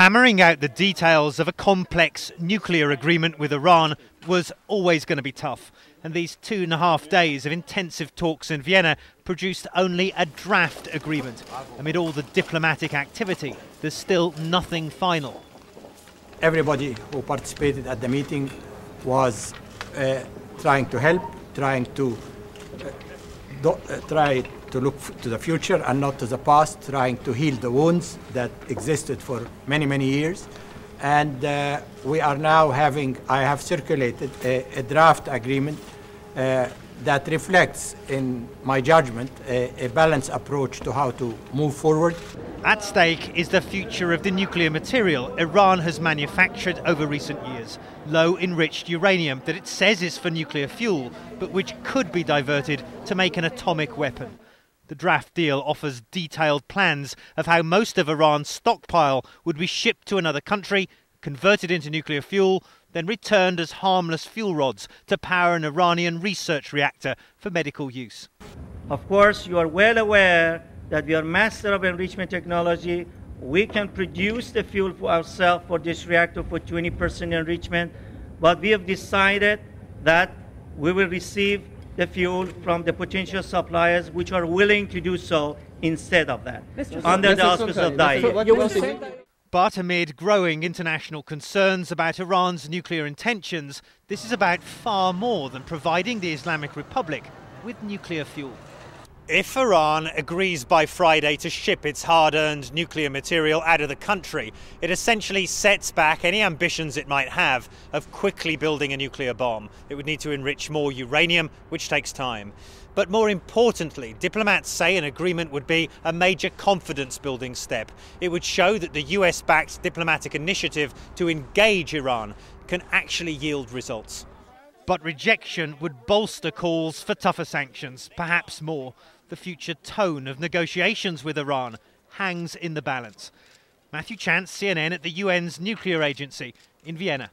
Hammering out the details of a complex nuclear agreement with Iran was always going to be tough, and these 2.5 days of intensive talks in Vienna produced only a draft agreement. Amid all the diplomatic activity, there's still nothing final. Everybody who participated at the meeting was trying to help, trying to look to the future and not to the past, trying to heal the wounds that existed for many, many years. And we are now I have circulated a draft agreement that reflects, in my judgment, a balanced approach to how to move forward. At stake is the future of the nuclear material Iran has manufactured over recent years. Low enriched uranium that it says is for nuclear fuel, but which could be diverted to make an atomic weapon. The draft deal offers detailed plans of how most of Iran's stockpile would be shipped to another country, converted into nuclear fuel, then returned as harmless fuel rods to power an Iranian research reactor for medical use. Of course, you are well aware that we are master of enrichment technology. We can produce the fuel for ourselves for this reactor for 20% enrichment, but we have decided that we will receive the fuel from the potential suppliers which are willing to do so instead of that, under the auspices of DIE. But amid growing international concerns about Iran's nuclear intentions, this is about far more than providing the Islamic Republic with nuclear fuel. If Iran agrees by Friday to ship its hard-earned nuclear material out of the country, it essentially sets back any ambitions it might have of quickly building a nuclear bomb. It would need to enrich more uranium, which takes time. But more importantly, diplomats say an agreement would be a major confidence-building step. It would show that the US-backed diplomatic initiative to engage Iran can actually yield results. But rejection would bolster calls for tougher sanctions, perhaps more. The future tone of negotiations with Iran hangs in the balance. Matthew Chance, CNN at the UN's nuclear agency in Vienna.